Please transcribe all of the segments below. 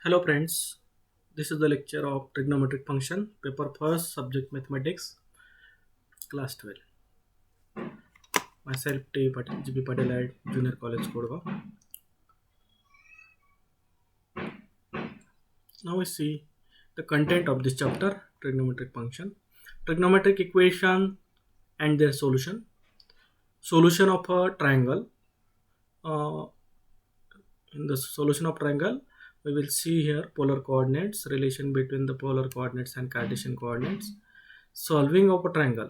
Hello friends, this is the lecture of trigonometric function, paper first, subject mathematics, class 12. Myself T. Patel, GB Patel at Junior College, Kodwa. Now we see the content of this chapter, trigonometric function, trigonometric equation and their solution, solution of a triangle. Uh, in the solution of triangle, we will see here polar coordinates, relation between the polar coordinates and Cartesian coordinates, solving of a triangle,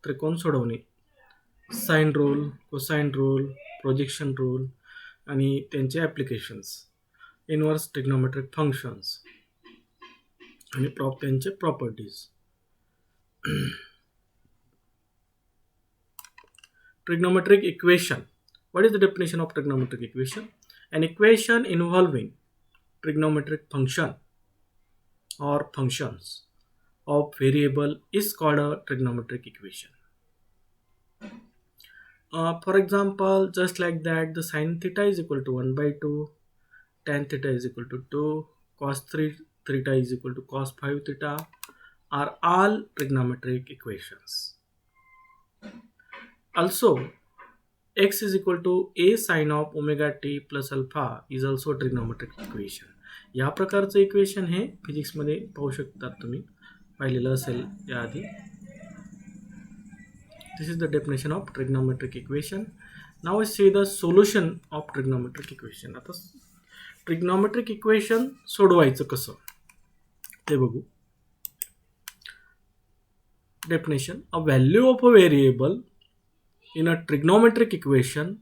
त्रिकोण सोडवणे, sine rule, cosine rule, projection rule आणि त्यांचे applications, inverse trigonometric functions आणि त्यांचे properties. Trigonometric equation. What is the definition of trigonometric equation? An equation involving trigonometric function or functions of variable is called a trigonometric equation. For example, just like that, the sine theta is equal to 1 by 2, tan theta is equal to 2, cos 3 theta is equal to cos 5 theta are all trigonometric equations. Also, x is equal to a sine of omega t plus alpha is also trigonometric equation. या प्रकारचं equation हे फिजिक्समध्ये पाहू शकता, तुम्ही पाहिलेलं असेल याआधी. This is the definition of trigonometric equation. Now we see the solution of trigonometric equation. आता trigonometric equation सोडवायचं कसं ते बघू. Definition: a value of a variable in a trigonometric equation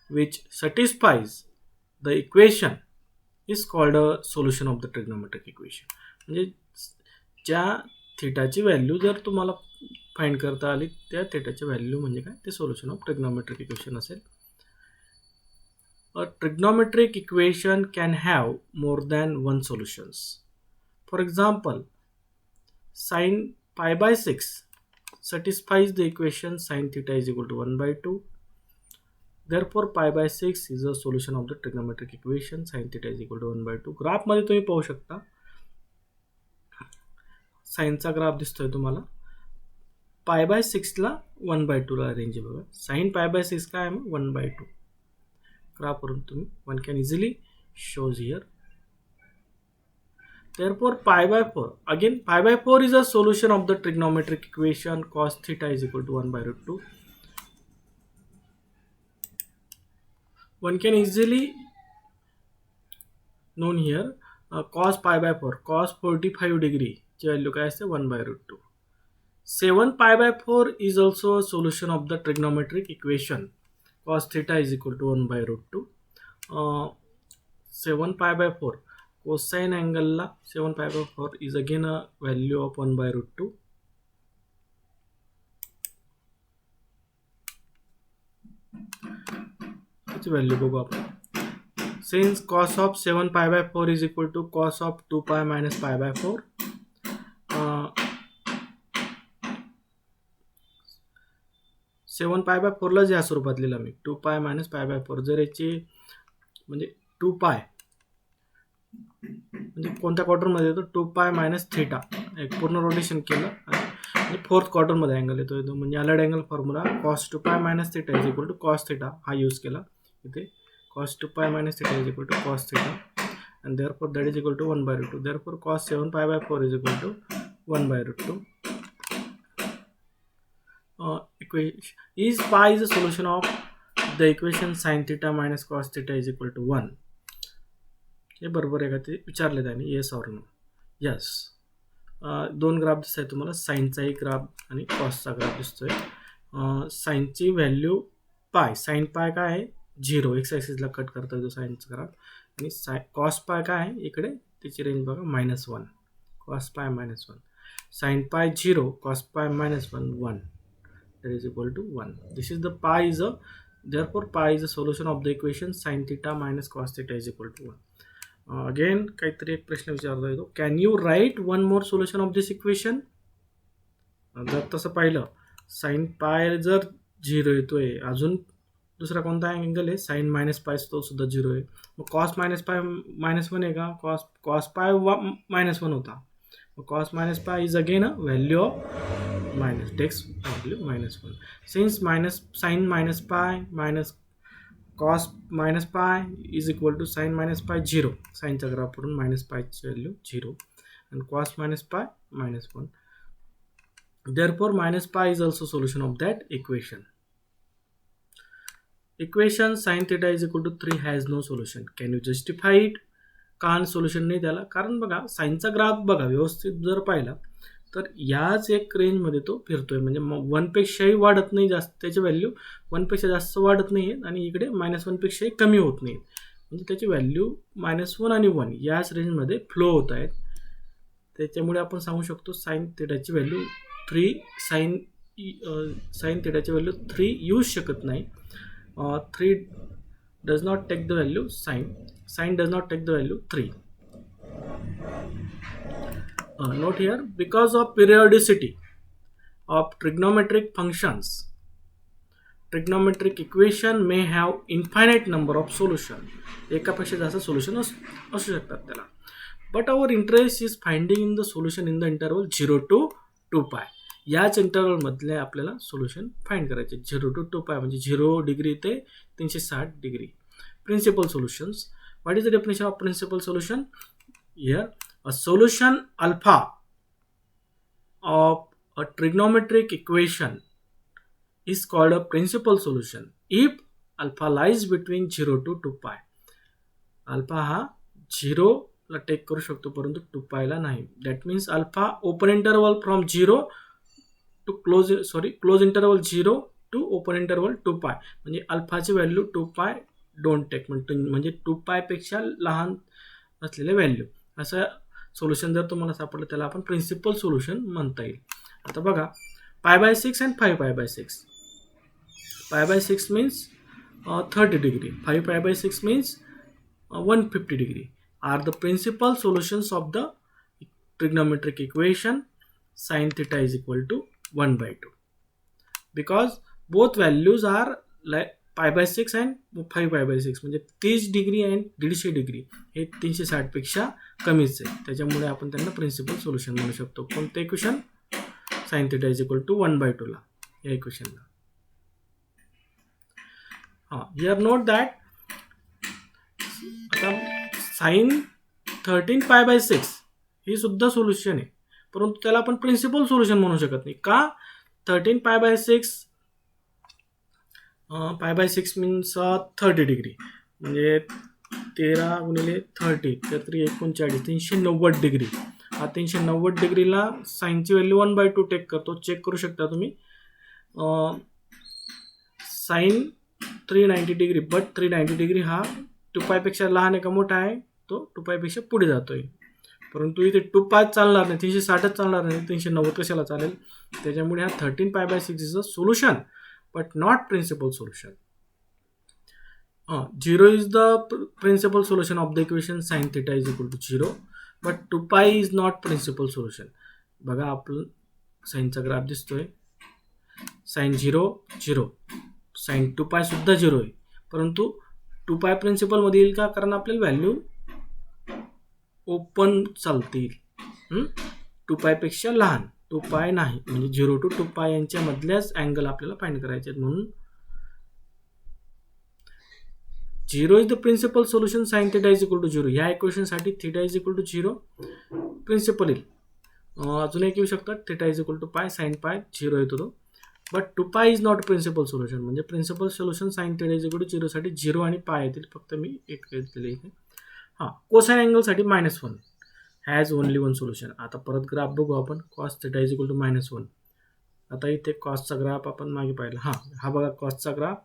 which satisfies the equation is called a solution of the trigonometric equation. म्हणजे ज्या थीटाची value जर तुम्हाला find करता आली, त्या थीटाची व्हॅल्यू म्हणजे काय, ते सोल्युशन ऑफ ट्रिग्नोमेट्रिक इक्वेशन असेल. A trigonometric equation can have more than one solutions. For example, sine pi by 6 satisfies the equation sin theta is equal to 1 by 2. Therefore, pi by 6 is a solution of the trigonometric equation sin theta is equal to 1 by 2. Graph मध्ये तुम्ही पाहू शकता, साइनचा graph दिसतोय तुम्हाला. पाय by 6 ला 1 by 2 ला range बघा. साइन पाय बाय 6 काय आहे, 1 by 2. ग्राफ वरून तुम्ही one can easily shows here. Therefore, pi by 4. Again, pi by 4 is a solution of the trigonometric equation cos theta is equal to 1 by root 2. One can easily known here cos pi by 4, cos 45 degree ची value काय असते, 1 by root 2. 7 pi by 4 is also a solution of the trigonometric equation cos theta is equal to 1 by root 2. 7 pi by 4 cosine angle ला 7 pi by 4 is again a value of 1 by root 2. its value बघू आपण. Since cos of 7 pi by 4 is equal to cos of 2 pi minus pi by 4, 7 pi by 4 ला ज्या स्वरूपात लिहिला मी 2 pi minus pi by 4, जर याची म्हणजे 2 pi म्हणजे कोणत्या क्वार्टरमध्ये येतो, 2 पाय मायनस थीटा, एक पूर्ण रोटेशन केलं आणि फोर्थ क्वार्टरमध्ये अँगल येतो. म्हणजे अलर्ड angle formula cos 2 pi minus theta is equal to cos theta हा यूज केला इथे. Cos 2 pi minus theta is equal to cos theta and therefore that is equal to 1 by root 2. Therefore cos 7 pi by 4 is equal to 1 by root 2. Equation is pi is a solution of the equation sin theta minus cos theta is equal to 1. हे बरोबर आहे का ते विचारले त्याने, yes or no. Yes. दोन graph दिसत आहे तुम्हाला, साईनचा एक ग्राफ आणि कॉसचा ग्राफ दिसतोय. साईनची व्हॅल्यू पाय, साईन पाय काय आहे 0, एक्स ॲक्सिसला कट करता येतो साईनचा ग्राफ. आणि कॉस पाय काय आहे इकडे, त्याची रेंज बघा -1, cos pi -1, sine pi 0, cos pi -1, 1, that is equal to 1. This is the pi is a, therefore pi is a solution of the equation sin theta minus cos theta is equal to 1. Again काहीतरी एक प्रश्न विचारता येतो, can you write one more solution of this equation. जर तसं पाहिलं, sign पाय जर 0 येतोय, अजून दुसरा कोणता अँगल आहे साइन मायनस पाय, तो सुद्धा 0 आहे. मग कॉस मायनस पाय -1 आहे का? कॉस पाय -1 होता. मग cos minus pi is again a value of minus, takes value -1. Since sine minus pi minus cos minus pi is equal to sine minus pi 0. साइनचा ग्राफ वरून मायनस पायची value 0 आणि cos minus पाय -1. Therefore minus pi is also solution of that equation. Equation sin theta is equal to 3 has no solution. Can you justify it? का solution नाही त्याला? कारण बघा साइनचा ग्राफ बघा व्यवस्थित जर पाहिला तर याच एक रेंजमध्ये तो फिरतोय, म्हणजे 1 पेक्षाही वाढत नाही जास्त, त्याची व्हॅल्यू 1 पेक्षा जास्त वाढत नाही आहे आणि इकडे -1 पेक्षाही कमी होत नाही, म्हणजे त्याची व्हॅल्यू -1 आणि 1 याच रेंजमध्ये फ्लो होत आहेत. त्याच्यामुळे आपण सांगू शकतो साइन थीटाची व्हॅल्यू 3 साइन थीटाची व्हॅल्यू 3 येऊ शकत नाही. 3 does not take the value sin does not take the value 3. Note here, because of periodicity of trigonometric functions, trigonometric equation may have infinite number of solution. एकापेक्षा जास्त solution असू शकतात त्याला. But our interest is finding in the solution in the interval 0 to 2 pi. याच interval मधले आपल्याला solution find करायचे. 0 to 2 pi म्हणजे 0 डिग्री ते 360 degree. Principal solutions. What is the definition of principal solution? Here a solution alpha of a trigonometric equation is called a principal solution if alpha lies between 0 to 2 pi. Alpha हा 0 ला take करू शकतो परंतु 2 pi ला नाही. That means alpha open interval from 0 to close interval 0 to open interval 2 pi, म्हणजे अल्फाची value 2 pi don't take, म्हणजे 2 pi पेक्षा लहान असलेले व्हॅल्यू. असं सोल्युशन जर तुम्हाला सापडलं त्याला आपण प्रिन्सिपल सोल्युशन म्हणता येईल. आता बघा π/6 and 5π/6. π/6 means 30 degree. 5π/6 means 150 degree are the principal solutions of the trigonometric equation sin theta is equal to 1/2, because both values are like π/6 and 5π/6, म्हणजे 30 डिग्री and 150 डिग्री हे 360 पेक्षा कमीच आहे. त्याच्यामुळे आपण त्यांना प्रिन्सिपल सोल्युशन म्हणू शकतो. कोणतं equation? sin theta is equal to 1/2 ला, या इक्वेशनला. हियर नोट दॅट आता साइन 13π/6 ही सुद्धा सोल्युशन आहे, परंतु त्याला आपण प्रिन्सिपल सोल्युशन म्हणू शकत नाही. का? 13π/6 π/6 मीन्स 30 डिग्री, म्हणजे 13 गुणिले 30 तर 39 390 डिग्री. हा 390 डिग्रीला साइनची व्हॅल्यू 1/2 टेक करतो. चेक करू शकता तुम्ही. साइन 390 डिग्री, बट 390 डिग्री हा 2 pi पेक्षा लहान आहे का मोठा आहे? तो 2 pi पेक्षा पुढे जातोय, परंतु इथे 2 pi चालणार नाही, 360 चालणार नाही, 390 कशाला चालेल? त्याच्यामुळे हा 13π/6 is a solution but not principal solution. 0 is the principal solution of the equation sin theta is equal to 0, but 2 pi is not principal solution. बघा आपलं साइनचा ग्राफ दिसतोय. साइन 0 0, साइन 2 pi सुद्धा 0 आहे, परंतु 2 pi प्रिन्सिपल मध्ये येईल का? कारण आपल्याला व्हॅल्यू ओपन चालतील. 2 pi पेक्षा लहान, 2 pi नाही, म्हणजे 0 to 2 pi यांच्या मधल्याच अँगल आपल्याला फाइंड करायचे आहेत. म्हणून 0 is the principal solution sin theta is equal to 0. ह्या इक्वेशन साठी theta is equal to 0 principal येईल. अजून एक येऊ शकतात, theta is equal to pi sin pi 0 येतो तो, but 2 pi is not principal solution. म्हणजे principal solution sin theta is equal to 0 साठी 0 आणि pi येतील. फक्त मी एक घेतलेले इथे. कोसाइन अँगल साठी -1 हॅज ओनली वन सोल्युशन. आता परत ग्राफ बघू आपण. cos theta is equal to -1. आता इथे कॉसचा ग्राफ आपण मागे पाहिला. हा बघा कॉसचा ग्राफ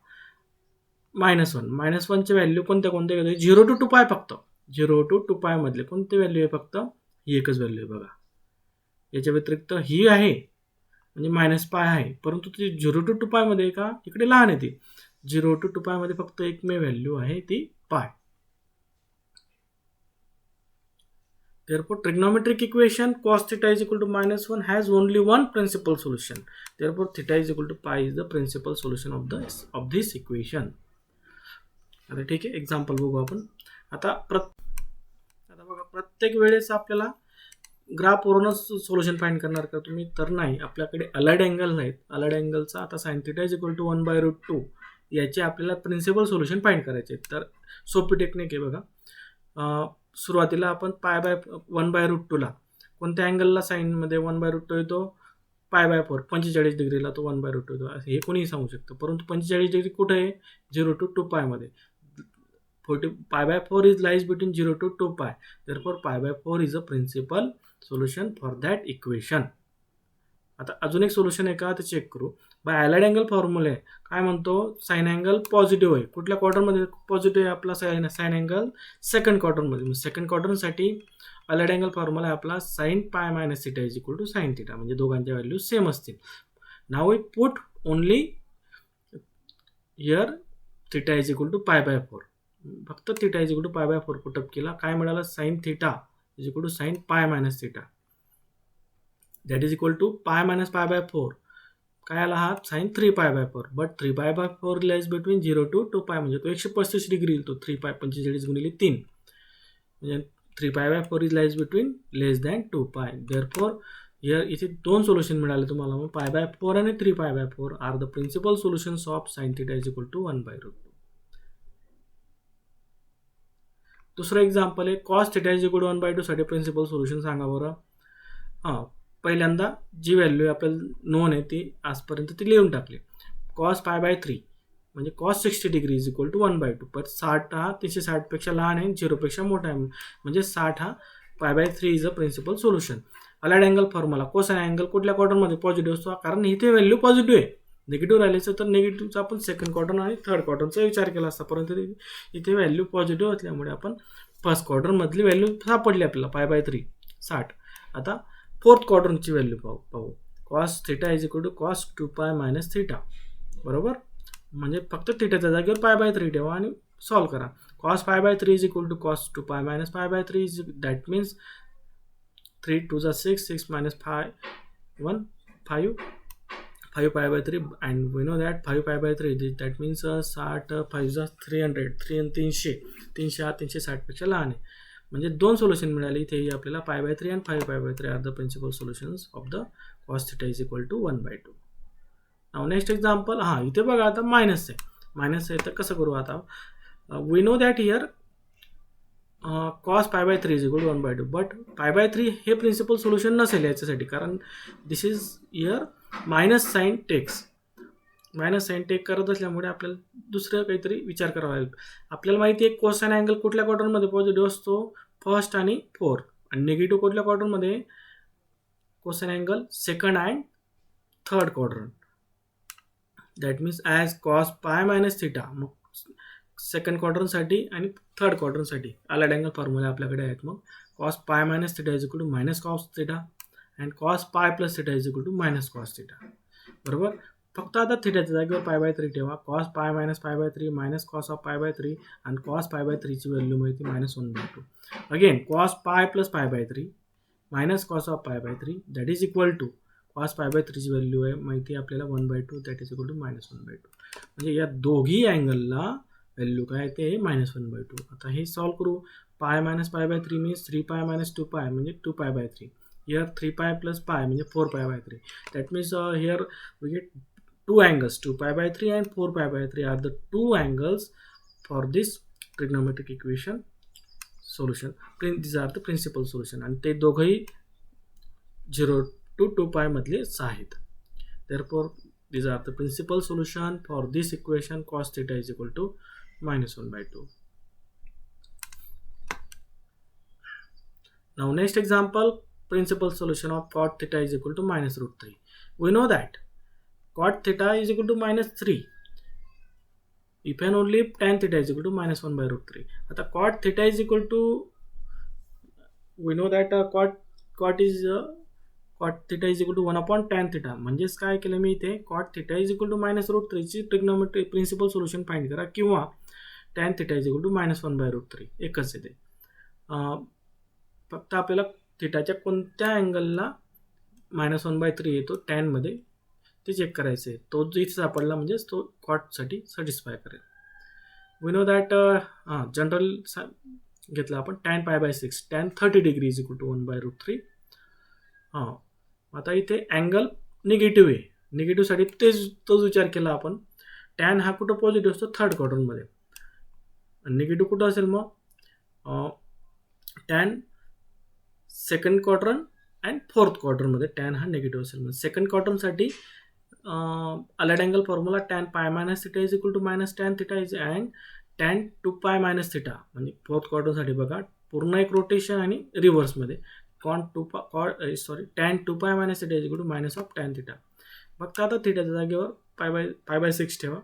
-1 ची व्हॅल्यू कोणत्या घेतोय? 0 to 2 pi फक्त. 0 to 2 pi मधले कोणते व्हॅल्यू आहे? फक्त ही एकच व्हॅल्यू आहे बघा. याच्या व्यतिरिक्त ही आहे म्हणजे -π आहे, परंतु ती 0 to 2 pi मध्ये आहे का? इकडे लहान आहे ती. 0 to 2 pi मध्ये फक्त एकमेव व्हॅल्यू आहे ती π. Therefore trigonometric equation cos theta is equal to -1 has only one principal solution. Therefore theta is equal to pi is the principal solution of this equation. आता ठीक आहे, एक्झाम्पल बघू आपण. आता बघा, प्रत्येक वेळेस आपल्याला ग्राफवरूनच सोल्युशन फाइंड करणार का तुम्ही? तर नाही, आपल्याकडे अलाइड अँगल आहेत. अलाइड अँगलचा आता sine theta is equal to 1/√2 याचे आपल्याला प्रिन्सिपल सोल्युशन फाइंड करायचे. तर सोपी टेक्निक आहे बघा. सुरुवातीला आपण पाय बाय 1/√2ला कोणत्या अँगलला साईनमध्ये 1/√2 येतो? π/4, 45 डिग्रीला तो 1/√2 येतो, हे कोणीही सांगू शकतं. परंतु 45 डिग्री कुठे आहे? 0 to 2π मध्ये. π/4 is lies between 0 to 2π. Therefore π/4 is a principal solution for that equation. आता अजून एक सोल्युशन आहे का ते चेक करू. बाय अलाइड अँगल फॉर्म्युले काय म्हणतो? साइन अँगल पॉझिटिव्ह आहे. कुठल्या क्वार्टरमध्ये पॉझिटिव्ह आहे आपला साइन अँगल? सेकंड क्वार्टरमध्ये. मग सेकंड क्वार्टरसाठी अलाइड अँगल फॉर्म्युला आहे आपला sin π - θ is equal to sin θ, म्हणजे दोघांच्या व्हॅल्यू सेम असतील. Now we put only here θ is equal to π/4. फक्त θ इज इक्वल टू π/4 पुटअप केला. काय मिळालं? sin θ is equal to sin π - θ that is equal to π - π/4. काय आला हा? sin 3π/4. But 3π/4 lies between 0 to 2π, म्हणजे तो 135 डिग्री येईल. तो 3π 45 गुणिले 3 म्हणजे 3π/4 is lies between less than 2π. Therefore here इथे दोन सोल्युशन मिळाले तुम्हाला. मग π/4 आणि 3π/4 are the principal solutions of sin θ is equal to 1/√2. दुसरं एक्झाम्पल आहे cos θ इज इक्वल टू 1/2 साठी प्रिन्सिपल सोल्युशन सांगा बरं. हां, पहिल्यांदा जी व्हॅल्यू आपल्याला नोन आहे ती आजपर्यंत ती लिहून टाकली. cos π/3 म्हणजे cos 60 degree is equal to 1/2. पण 60 हा 360पेक्षा लहान आहे, 0पेक्षा मोठा आहे, म्हणजे 60 हा π/3 is a principal solution. Allied angle formula cosine angle कुठल्या क्वार्टरमध्ये पॉझिटिव्ह असतो? कारण इथे व्हॅल्यू पॉझिटिव्ह आहे. निगेटिव्ह राहिल्याचं तर निगेटिव्हचा आपण सेकंड क्वार्टर आणि थर्ड क्वार्टरचा विचार केला असता, परंतु इथे व्हॅल्यू पॉझिटिव्ह असल्यामुळे आपण फर्स्ट क्वार्टरमधली व्हॅल्यू सापडली आपल्याला π/3 60. आता फोर्थ क्वाड्रंटची व्हॅल्यू पाहू. cos θ is equal to cos 2π - θ, बरोबर. म्हणजे फक्त थिटाच्या जागेवर π/3 ठेवा आणि सॉल्व्ह करा. cos π/3 is equal to cos 2π - π/3 is that means 3 2 6 6 - 5 1 5 5π/3 and we know that 5π/3 that means 60 5 300 3 आणि 300 300 हा 360पेक्षा लहान आहे. म्हणजे दोन सोल्युशन मिळाले इथे आपल्याला π/3 आणि 5π/3 are the principal solutions of the cos θ is equal to 1/2. Now next example. हां, इथे बघा आता मायनस आहे तर कसं करू? आता we know that here cos π/3 is equal to 1/2, but π/3 हे प्रिन्सिपल सोल्युशन नसेल याच्यासाठी, कारण this is here minus sign take करत असल्यामुळे आपल्याला दुसरं काहीतरी विचार करावा लागेल. आपल्याला माहिती आहे कोसाइन अँगल कुठल्या क्वार्टरमध्ये पॉझिटिव्ह असतो? फर्स्ट आणि फोर्थ. आणि निगेटिव्ह कुठल्या क्वार्टरमध्ये? Cosine angle second and third quadrant. That means as cos π - θ. मग सेकंड क्वार्टरसाठी आणि थर्ड क्वार्टरसाठी अलाइड अँगल फॉर्म्युला आपल्याकडे आहेत. मग cos π - θ is equal to -cos θ and cos π + θ is equal to -cos θ, बरोबर. फक्त आता थिटाच्या जागेवर π/3 ठेवा. cos π - π/3 cos of π/3 आणि cos π/3 ची व्हॅल्यू माहिती -1/2. Again cos π + π/3 cos of π/3 that is equal to cos π/3 ची व्हॅल्यू आहे माहिती आपल्याला 1/2 दॅट इज इक्वल टू -1/2. म्हणजे या दोघी अँगलला व्हॅल्यू काय ते -1/2. आता हे सॉल्व्ह करू. π - π/3 मीन्स 3π - 2π म्हणजे 2π/3. हिअर 3π + π म्हणजे 4π/3. That means here we get two angles 2π/3 and 4π/3 are the two angles for this trigonometric equation solution. These are the principal solution and ते दोघंही 0 to 2π मधलेच आहेत. Therefore these are the principal solution for this equation cos θ is equal to -1/2. Now next example, principal solution of cot θ is equal to -√3. We know that cot θ is equal to -3 if and only if tan θ is equal to -1/√3. आता cot θ is equal to, we know that cot θ is equal to 1/tan θ. म्हणजेच काय केलं मी इथे cot θ is equal to -√3 ची trigonometric principal solution find करा, किंवा tan θ is equal to -1/√3 एकच आहे ते. फक्त आपल्याला थिटाच्या कोणत्या अँगलला -1/3 येतो tan मध्ये ते चेक करायचं आहे. तो इथे सापडला म्हणजेच तो कॉटसाठी सॅटिस्फाय करेल. वी नो दॅट जनरल घेतलं आपण tan pi by 6 tan 30 degree is equal to 1/√3. हां, आता इथे अँगल निगेटिव्ह आहे. निगेटिव्हसाठी तोच विचार केला आपण. टॅन हा कुठं पॉझिटिव्ह असतो? थर्ड क्वाड्रंटमध्ये. निगेटिव्ह कुठं असेल मग? Tan second quadrant and fourth क्वाड्रंटमध्ये टॅन हा निगेटिव्ह असेल. म्हणजे सेकंड क्वाड्रंटसाठी allied angle formula tan pi minus theta is equal to minus tan theta is and tan 2 pi minus theta. म्हणजे फोर्थ क्वाड्रंटसाठी बघा पूर्ण एक रोटेशन आणि रिव्हर्समध्ये tan 2 pi minus theta is equal to minus of tan theta. फक्त आता थिटाच्या जागेवर पाय बाय 6 ठेवा,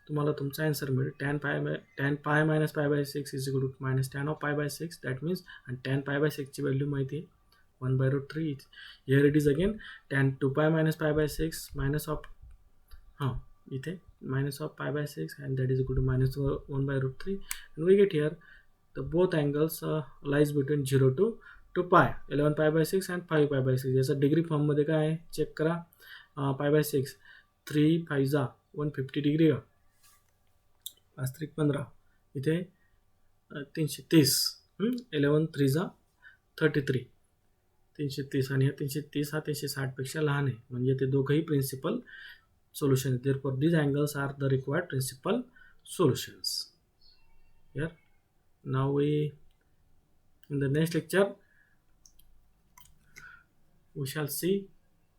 तुम्हाला तुमचा आन्सर मिळेल. Tan pi minus pi by 6 is equal to minus tan of pi by 6. That means आणि टॅन पाय बाय 6ची व्हॅल्यू माहिती आहे 1/√3. Here it is again tan 2 pi minus pi by 6 minus of इथे minus of pi by 6 and that is equal to minus 1/√3, and we get here the both angles lies between 0 to 2 pi, 11 pi by 6 and 5 pi by 6. याचा degree फॉर्ममध्ये काय आहे check करा. पाय by 6 3 5 जा 150 degree, 5 3 15, इथे 330, 11 3 जा 33, 330 आणि 330 हा 360पेक्षा लहान आहे. म्हणजे ते दोघंही principal solution. Therefore, these angles are the required principal solutions. Here, now in the next lecture, we shall see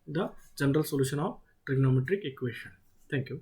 the general solution of trigonometric equation. Thank you.